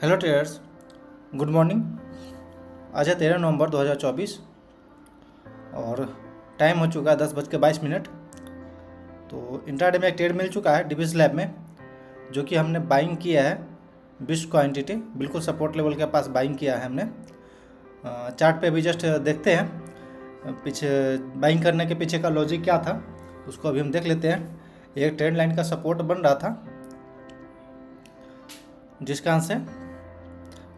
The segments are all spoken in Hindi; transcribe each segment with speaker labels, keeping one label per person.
Speaker 1: Hello traders, good morning. आज है 13 नवंबर 2024 और टाइम हो चुका है 10:22। तो इंट्राडे में एक ट्रेड मिल चुका है डिविस लैब में, जो कि हमने बाइंग किया है 20 क्वांटिटी, बिल्कुल सपोर्ट लेवल के पास बाइंग किया है हमने। चार्ट पे भी जस्ट देखते हैं पीछे बाइंग करने के पीछे का लॉजिक क्या था, उसको अभी हम देख लेते हैं। एक ट्रेंड लाइन का सपोर्ट बन रहा था, जिस कारण से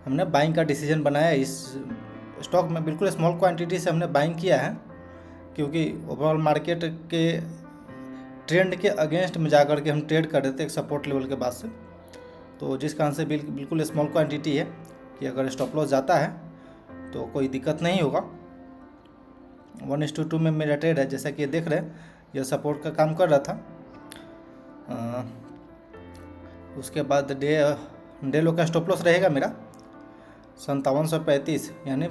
Speaker 1: हमने बाइंग का डिसीजन बनाया। इस स्टॉक में बिल्कुल स्मॉल क्वांटिटी से हमने बाइंग किया है, क्योंकि ओवरऑल मार्केट के ट्रेंड के अगेंस्ट में जाकर के हम ट्रेड कर रहे थे एक सपोर्ट लेवल के बाद से। तो जिस कारण से बिल्कुल स्मॉल क्वांटिटी है कि अगर स्टॉप लॉस जाता है तो कोई दिक्कत नहीं होगा। 1:2 में मेरा ट्रेड है, जैसा कि ये देख रहे हैं, यह सपोर्ट का काम कर रहा था। उसके बाद डे लो का स्टॉप लॉस रहेगा मेरा 5735, यानी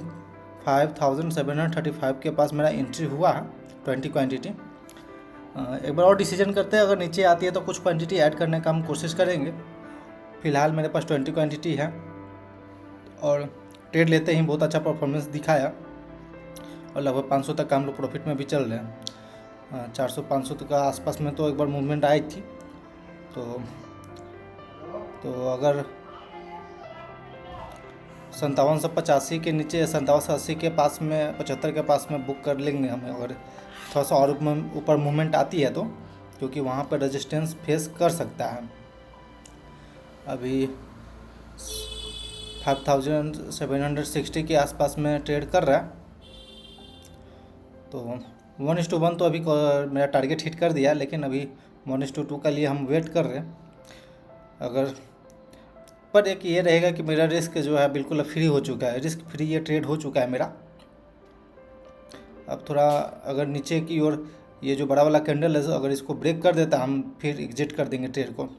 Speaker 1: 5735 के पास मेरा एंट्री हुआ है 20 क्वांटिटी। एक बार और डिसीजन करते हैं, अगर नीचे आती है तो कुछ क्वांटिटी ऐड करने का हम कोशिश करेंगे। फिलहाल मेरे पास 20 क्वांटिटी है और ट्रेड लेते ही बहुत अच्छा परफॉर्मेंस दिखाया और लगभग 500 तक का हम लोग प्रॉफिट में भी चल रहे हैं। 400-500 तक का आसपास में तो एक बार मूवमेंट आई थी। तो अगर 5785 के नीचे 5780 के पास में 75 के पास में बुक कर लेंगे हमें, अगर थोड़ा सा और ऊपर मूवमेंट आती है तो, क्योंकि वहाँ पर रेजिस्टेंस फेस कर सकता है। अभी 5760 के आसपास में ट्रेड कर रहा है, तो 1:1 तो अभी मेरा टारगेट हिट कर दिया, लेकिन अभी 1:2 के लिए हम वेट कर रहे हैं। अगर पर एक ये रहेगा कि मेरा रिस्क जो है बिल्कुल फ्री हो चुका है, रिस्क फ्री ये ट्रेड हो चुका है मेरा। अब थोड़ा अगर नीचे की ओर ये जो बड़ा वाला कैंडल है, अगर इसको ब्रेक कर देता हम फिर एग्जिट कर देंगे ट्रेड को।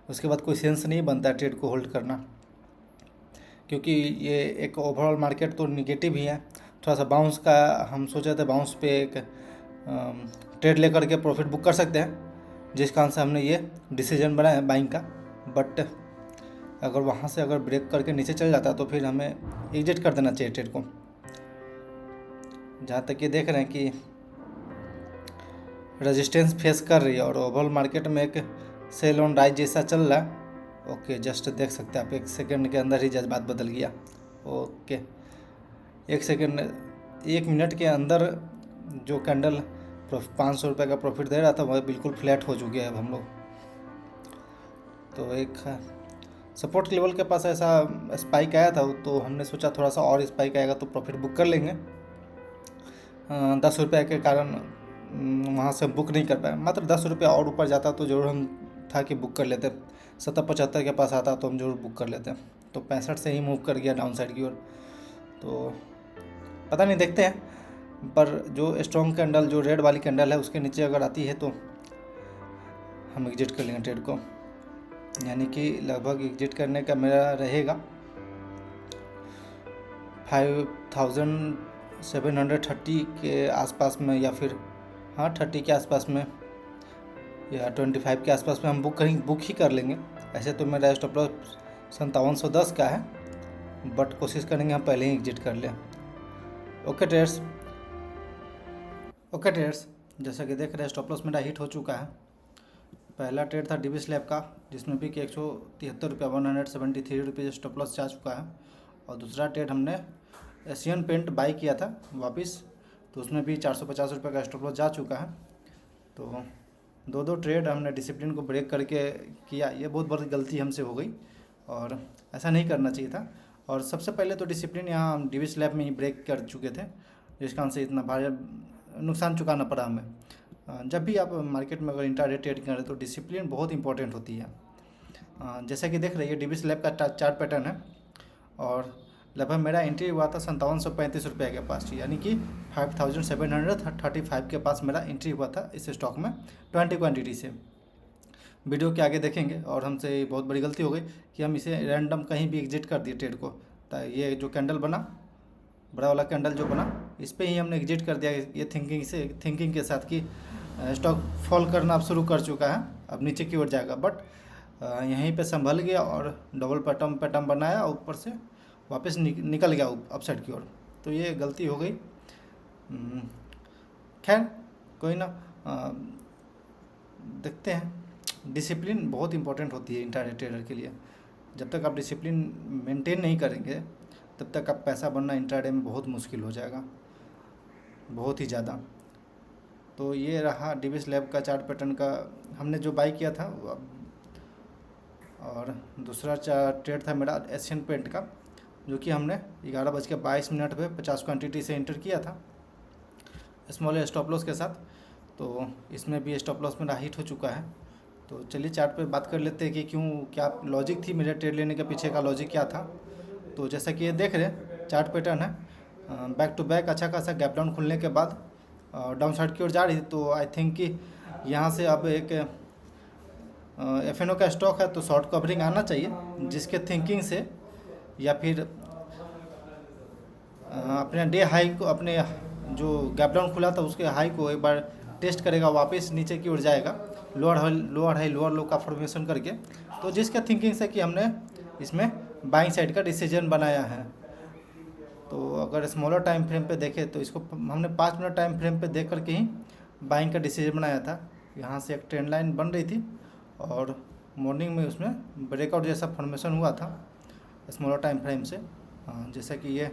Speaker 1: उसके बाद कोई सेंस नहीं बनता है ट्रेड को होल्ड करना, क्योंकि ये एक ओवरऑल मार्केट तो निगेटिव ही है। थोड़ा सा बाउंस का हम सोचे थे, बाउंस पे एक ट्रेड लेकर के प्रॉफिट बुक कर सकते हैं, जिस कारण से हमने ये डिसीजन बनाया बाइंग का। बट अगर वहाँ से अगर ब्रेक करके नीचे चल जाता तो फिर हमें एग्जिट कर देना चाहिए ट्रेड को। जहाँ तक ये देख रहे हैं कि रेजिस्टेंस फेस कर रही है और ओवरऑल मार्केट में एक सेल ऑन राइज जैसा चल रहा है। ओके, जस्ट देख सकते हैं आप, 1 सेकंड के अंदर ही जज्बात बदल गया। ओके, 1 मिनट के अंदर जो कैंडल 500 रुपये का प्रॉफिट दे रहा था वह बिल्कुल फ्लैट हो चुके हैं अब हम लोग। तो एक सपोर्ट लेवल के पास ऐसा स्पाइक आया था, तो हमने सोचा थोड़ा सा और स्पाइक आएगा तो प्रॉफिट बुक कर लेंगे। 10 रुपये के कारण वहाँ से बुक नहीं कर पाए। मात्र 10 रुपये और ऊपर जाता तो ज़रूर हम था कि बुक कर लेते। 70-75 के पास आता तो हम जरूर बुक कर लेते। तो 65 से ही मूव कर गया डाउन साइड की ओर। तो पता नहीं, देखते हैं। पर जो स्ट्रॉन्ग कैंडल, जो रेड वाली कैंडल है, उसके नीचे अगर आती है तो हम एग्जिट कर लेंगे ट्रेड को। यानी कि लगभग एग्जिट करने का मेरा रहेगा 5730 के आसपास में, या फिर 30 के आसपास में, या 25 के आसपास में हम बुक ही कर लेंगे। ऐसे तो मेरा स्टॉप लॉस 5710 का है, बट कोशिश करेंगे हम पहले ही एग्जिट कर लें। ओके ट्रेड्स, जैसा कि देख रहे हैं स्टॉप लॉस मेरा हिट हो चुका है। पहला ट्रेड था डिविस लैब का, जिसमें भी कि 173 रुपये 173 रुपये स्टॉप लॉस जा चुका है। और दूसरा ट्रेड हमने एशियन पेंट बाई किया था वापस, तो उसमें भी 450 रुपये का स्टॉप लॉस जा चुका है। तो दो ट्रेड हमने डिसिप्लिन को ब्रेक करके किया, ये बहुत बड़ी गलती हमसे हो गई और ऐसा नहीं करना चाहिए था। और सबसे पहले तो डिसिप्लिन यहाँ हम डिविस लैब में ही ब्रेक कर चुके थे, जिस कारण से इतना भारी नुकसान चुकाना पड़ा हमें। जब भी आप मार्केट में अगर इंट्राडे ट्रेड करें तो डिसिप्लिन बहुत इंपॉर्टेंट होती है। जैसा कि देख रहे हैं डिविस लैब का चार्ट पैटर्न है, और लगभग मेरा एंट्री हुआ था 5735 रुपये के पास, यानी कि 5735 के पास मेरा एंट्री हुआ था इस स्टॉक में 20 क्वांटिटी से। वीडियो के आगे देखेंगे, और हमसे बहुत बड़ी गलती हो गई कि हम इसे रैंडम कहीं भी एग्जिट कर दिए ट्रेड को। तो ये जो कैंडल बना, बड़ा वाला कैंडल जो बना, इस पर ही हमने एग्जिट कर दिया ये थिंकिंग के साथ कि स्टॉक फॉल करना अब शुरू कर चुका है, अब नीचे की ओर जाएगा। बट यहीं पे संभल गया और डबल पैटर्न पैटर्न बनाया और ऊपर से वापस निकल गया अपसाइड की ओर। तो ये गलती हो गई। खैर कोई ना, देखते हैं। डिसिप्लिन बहुत इंपॉर्टेंट होती है इंट्राडे ट्रेडर के लिए। जब तक आप डिसिप्लिन मेंटेन नहीं करेंगे तब तक आप पैसा बनना इंट्राडे में बहुत मुश्किल हो जाएगा, बहुत ही ज़्यादा। तो ये रहा DBS लैब का चार्ट पैटर्न का हमने जो बाई किया था। और दूसरा ट्रेड था मेरा एशियन पेंट का, जो कि हमने 11:22 पे 50 क्वांटिटी से एंटर किया था स्मॉल स्टॉप लॉस के साथ। तो इसमें भी स्टॉप लॉस मेरा हिट हो चुका है। तो चलिए चार्ट पे बात कर लेते हैं कि क्या लॉजिक थी मेरे ट्रेड लेने के पीछे का लॉजिक क्या था। तो जैसा कि ये देख रहे हैं चार्ट पैटर्न है, बैक टू बैक अच्छा खासा गैप डाउन खुलने के बाद डाउन साइड की ओर जा रही थी। तो आई थिंक कि यहाँ से अब एक FNO का स्टॉक है तो शॉर्ट कवरिंग आना चाहिए, जिसके थिंकिंग से या फिर अपने डे हाई को, अपने जो गैप डाउन खुला था उसके हाई को एक बार टेस्ट करेगा, वापस नीचे की ओर जाएगा लोअर हाई लोअर लो का फॉर्मेशन करके। तो जिसके थिंकिंग से कि हमने इसमें बाइंग साइड का डिसीजन बनाया है। तो अगर स्मॉलर टाइम फ्रेम पे देखें तो इसको हमने 5 मिनट टाइम फ्रेम पे देख करके ही बाइंग का डिसीजन बनाया था। यहाँ से एक ट्रेंड लाइन बन रही थी और मॉर्निंग में उसमें ब्रेकआउट जैसा फॉर्मेशन हुआ था स्मॉलर टाइम फ्रेम से। जैसा कि ये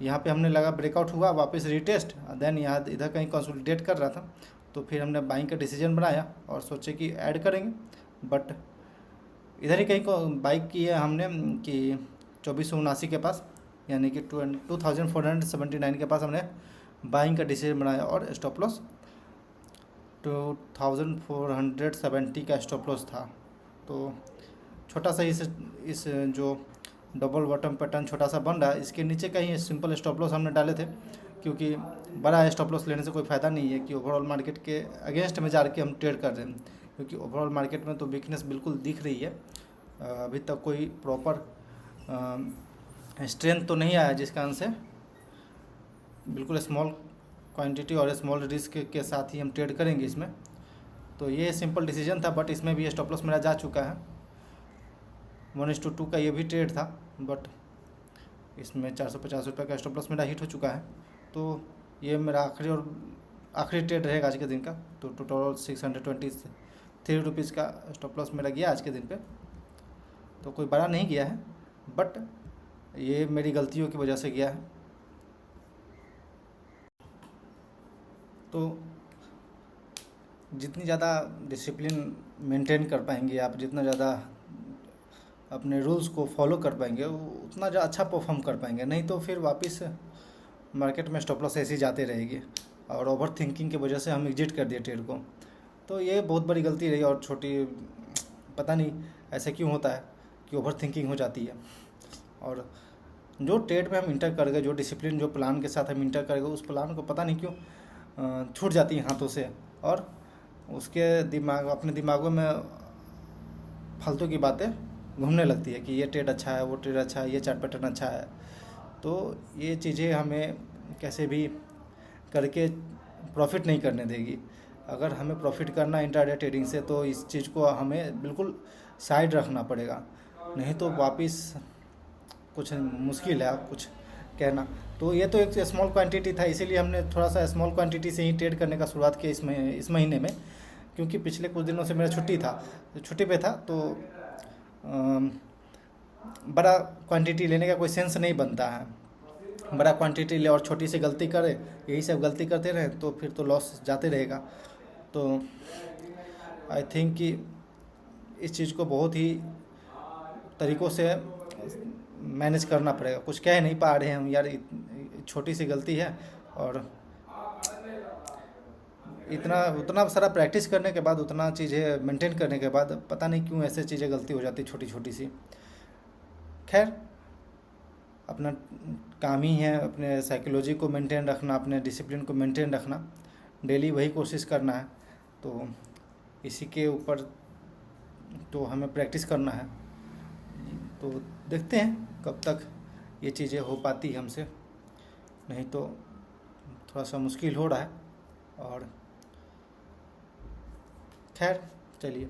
Speaker 1: यहाँ पे हमने लगा ब्रेकआउट हुआ, वापस रिटेस्ट, देन यहाँ इधर कहीं कंसोलिडेट कर रहा था। तो फिर हमने बाइंग का डिसीजन बनाया और सोचे कि ऐड करेंगे, बट इधर ही कहीं को बाइक की है हमने कि 2479 के पास, यानी कि 2479 के पास हमने बाइंग का डिसीजन बनाया और स्टॉप लॉस 2470 का स्टॉप लॉस था। तो छोटा सा इस जो डबल बॉटम पैटर्न छोटा सा बन रहा है, इसके नीचे का ही सिंपल स्टॉप लॉस हमने डाले थे, क्योंकि बड़ा स्टॉप लॉस लेने से कोई फ़ायदा नहीं है कि ओवरऑल मार्केट के अगेंस्ट में जा के हम ट्रेड कर रहे हैं। क्योंकि ओवरऑल मार्केट में तो वीकनेस बिल्कुल दिख रही है, अभी तक कोई प्रॉपर स्ट्रेंथ तो नहीं आया, जिस कारण से बिल्कुल स्मॉल क्वांटिटी और स्मॉल रिस्क के साथ ही हम ट्रेड करेंगे इसमें। तो ये सिंपल डिसीजन था, बट इसमें भी स्टॉप लॉस मेरा जा चुका है। 1:2 का ये भी ट्रेड था, बट इसमें 450 रुपये का स्टॉप लॉस मेरा हिट हो चुका है। तो ये मेरा आखिरी ट्रेड रहेगा आज के दिन का। तो टोटल 623 रुपीज़ का स्टॉप लॉस मेरा गया आज के दिन पे। तो कोई बड़ा नहीं गया है, बट ये मेरी गलतियों की वजह से गया है। तो जितनी ज़्यादा डिसिप्लिन मेंटेन कर पाएंगे आप, जितना ज़्यादा अपने रूल्स को फॉलो कर पाएंगे, उतना अच्छा परफॉर्म कर पाएंगे। नहीं तो फिर वापस मार्केट में स्टॉप लॉस ऐसे ही जाते रहेगी और ओवर थिंकिंग की वजह से हम एग्जिट कर दिए ट्रेड को। तो ये बहुत बड़ी गलती रही। और छोटी, पता नहीं ऐसे क्यों होता है कि ओवर थिंकिंग हो जाती है। और जो ट्रेड में हम इंटर कर गए, जो डिसिप्लिन, जो प्लान के साथ हम इंटर कर गए, उस प्लान को पता नहीं क्यों छूट जाती है हाथों से, और उसके अपने दिमागों में फालतू की बातें घूमने लगती है कि ये ट्रेड अच्छा है, वो ट्रेड अच्छा है, ये चार्ट पैटर्न अच्छा है। तो ये चीज़ें हमें कैसे भी करके प्रॉफिट नहीं करने देगी। अगर हमें प्रॉफिट करना इंट्राडे ट्रेडिंग से, तो इस चीज़ को हमें बिल्कुल साइड रखना पड़ेगा, नहीं तो वापस कुछ मुश्किल है कुछ कहना। तो ये तो एक स्मॉल क्वांटिटी था, इसीलिए हमने थोड़ा सा स्मॉल क्वांटिटी से ही ट्रेड करने का शुरुआत किया इस महीने में। क्योंकि पिछले कुछ दिनों से मेरा छुट्टी पे था, तो बड़ा क्वांटिटी लेने का कोई सेंस नहीं बनता है। बड़ा क्वांटिटी ले और छोटी सी गलती करे, यही सब गलती करते रहे तो फिर तो लॉस जाते रहेगा। तो आई थिंक कि इस चीज़ को बहुत ही तरीक़ों से मैनेज करना पड़ेगा। कुछ कह नहीं पा रहे हैं हम, यार छोटी सी गलती है, और उतना सारा प्रैक्टिस करने के बाद, उतना चीज़ें मेंटेन करने के बाद, पता नहीं क्यों ऐसे चीज़ें गलती हो जाती छोटी छोटी सी। खैर, अपना काम ही है अपने साइकोलॉजी को मेंटेन रखना, अपने डिसिप्लिन को मेंटेन रखना, डेली वही कोशिश करना है। तो इसी के ऊपर तो हमें प्रैक्टिस करना है। तो देखते हैं कब तक ये चीज़ें हो पाती हमसे, नहीं तो थोड़ा सा मुश्किल हो रहा है। और खैर चलिए।